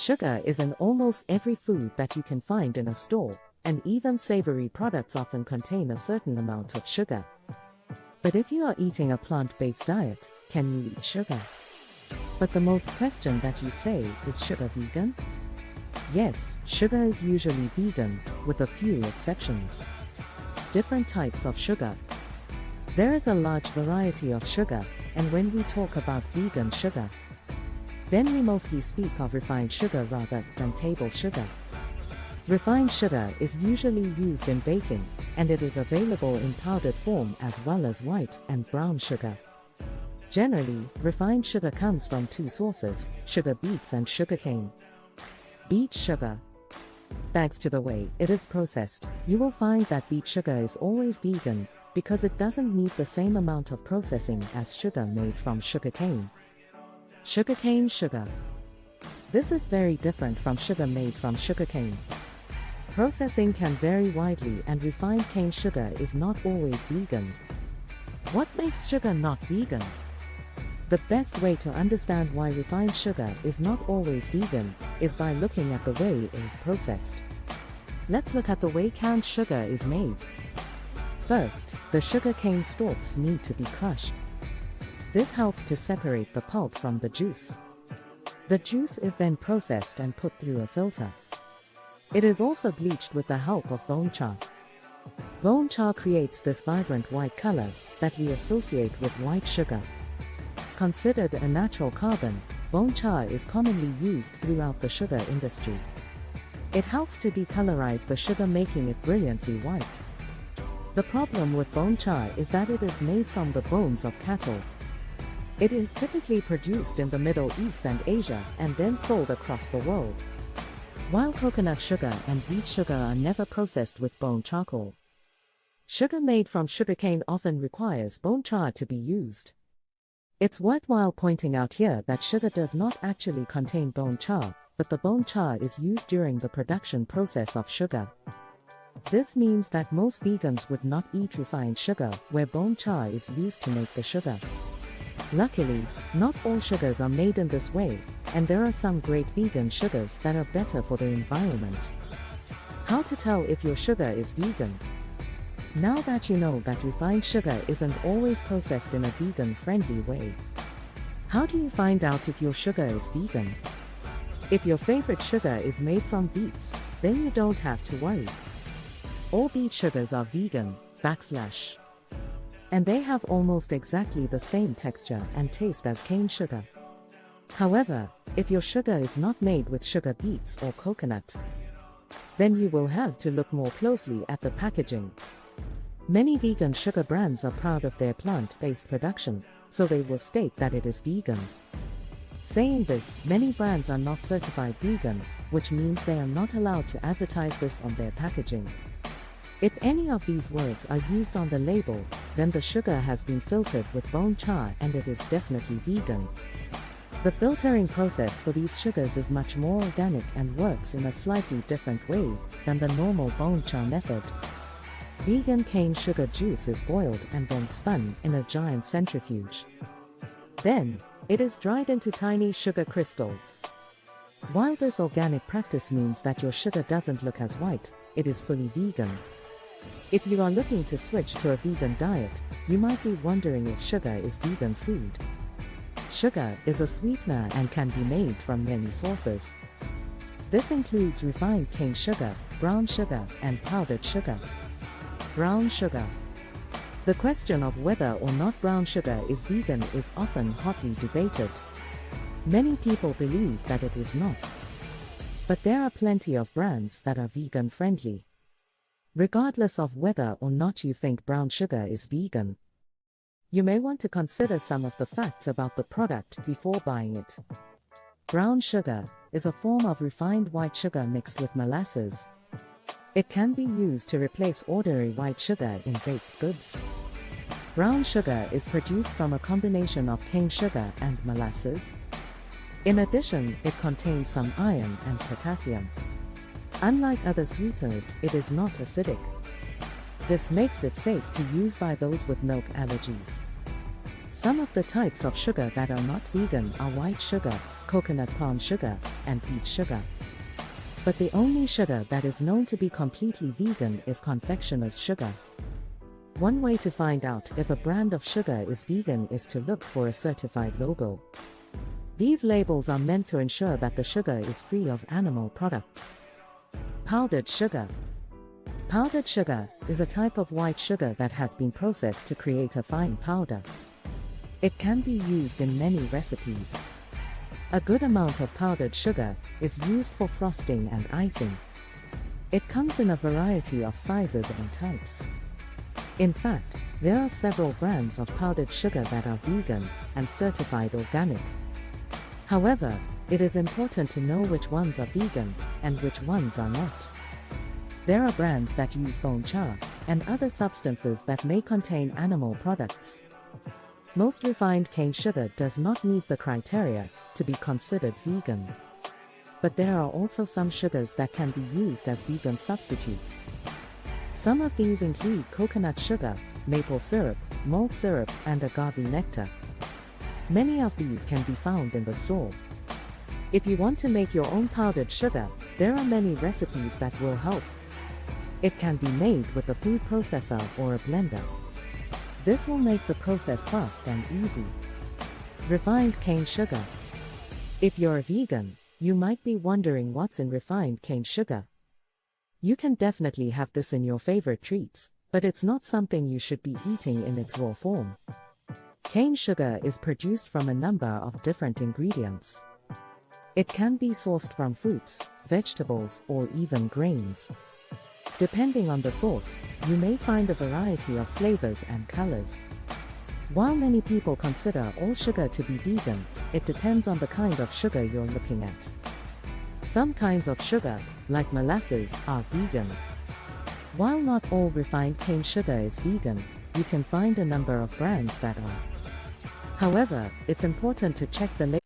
Sugar is in almost every food that you can find in a store, and even savory products often contain a certain amount of sugar. But if you are eating a plant-based diet, can you eat sugar? But the most question that you say is sugar vegan? Yes, sugar is usually vegan, with a few exceptions. Different types of sugar. There is a large variety of sugar, and when we talk about vegan sugar, then we mostly speak of refined sugar rather than table sugar. Refined sugar is usually used in baking, and it is available in powdered form as well as white and brown sugar. Generally, refined sugar comes from two sources, sugar beets and sugarcane. Beet sugar. Thanks to the way it is processed, you will find that beet sugar is always vegan, because it doesn't need the same amount of processing as sugar made from sugarcane. Sugarcane sugar. This is very different from sugar made from sugarcane. Processing can vary widely, and refined cane sugar is not always vegan. What makes sugar not vegan? The best way to understand why refined sugar is not always vegan is by looking at the way it is processed. Let's look at the way canned sugar is made. First, the sugarcane stalks need to be crushed. This helps to separate the pulp from the juice. The juice is then processed and put through a filter. It is also bleached with the help of bone char. Bone char creates this vibrant white color that we associate with white sugar. Considered a natural carbon, bone char is commonly used throughout the sugar industry. It helps to decolorize the sugar, making it brilliantly white. The problem with bone char is that it is made from the bones of cattle. It is typically produced in the Middle East and Asia and then sold across the world. While coconut sugar and beet sugar are never processed with bone charcoal. Sugar made from sugarcane often requires bone char to be used. It's worthwhile pointing out here that sugar does not actually contain bone char, but the bone char is used during the production process of sugar. This means that most vegans would not eat refined sugar, where bone char is used to make the sugar. Luckily, not all sugars are made in this way, and there are some great vegan sugars that are better for the environment. How to tell if your sugar is vegan? Now that you know that refined sugar isn't always processed in a vegan-friendly way, how do you find out if your sugar is vegan? If your favorite sugar is made from beets, then you don't have to worry. All beet sugars are vegan, and they have almost exactly the same texture and taste as cane sugar. However, if your sugar is not made with sugar beets or coconut, then you will have to look more closely at the packaging. Many vegan sugar brands are proud of their plant-based production, so they will state that it is vegan. Saying this, many brands are not certified vegan, which means they are not allowed to advertise this on their packaging. If any of these words are used on the label, then the sugar has been filtered with bone char and it is definitely vegan. The filtering process for these sugars is much more organic and works in a slightly different way than the normal bone char method. Vegan cane sugar juice is boiled and then spun in a giant centrifuge. Then, it is dried into tiny sugar crystals. While this organic practice means that your sugar doesn't look as white, it is fully vegan. If you are looking to switch to a vegan diet, you might be wondering if sugar is vegan food. Sugar is a sweetener and can be made from many sources. This includes refined cane sugar, brown sugar, and powdered sugar. Brown sugar. The question of whether or not brown sugar is vegan is often hotly debated. Many people believe that it is not. But there are plenty of brands that are vegan friendly. Regardless of whether or not you think brown sugar is vegan, you may want to consider some of the facts about the product before buying it. Brown sugar is a form of refined white sugar mixed with molasses. It can be used to replace ordinary white sugar in baked goods. Brown sugar is produced from a combination of cane sugar and molasses. In addition, it contains some iron and potassium. Unlike other sweeteners, it is not acidic. This makes it safe to use by those with milk allergies. Some of the types of sugar that are not vegan are white sugar, coconut palm sugar, and beet sugar. But the only sugar that is known to be completely vegan is confectioner's sugar. One way to find out if a brand of sugar is vegan is to look for a certified logo. These labels are meant to ensure that the sugar is free of animal products. Powdered sugar. Powdered sugar is a type of white sugar that has been processed to create a fine powder. It can be used in many recipes. A good amount of powdered sugar is used for frosting and icing. It comes in a variety of sizes and types. In fact, there are several brands of powdered sugar that are vegan and certified organic. However, it is important to know which ones are vegan and which ones are not. There are brands that use bone char and other substances that may contain animal products. Most refined cane sugar does not meet the criteria to be considered vegan. But there are also some sugars that can be used as vegan substitutes. Some of these include coconut sugar, maple syrup, malt syrup, and agave nectar. Many of these can be found in the store. If you want to make your own powdered sugar, there are many recipes that will help. It can be made with a food processor or a blender. This will make the process fast and easy. Refined cane sugar. If you're a vegan, you might be wondering what's in refined cane sugar. You can definitely have this in your favorite treats, but it's not something you should be eating in its raw form. Cane sugar is produced from a number of different ingredients. It can be sourced from fruits, vegetables, or even grains. Depending on the source, you may find a variety of flavors and colors. While many people consider all sugar to be vegan, it depends on the kind of sugar you're looking at. Some kinds of sugar, like molasses, are vegan. While not all refined cane sugar is vegan, you can find a number of brands that are. However, it's important to check the label.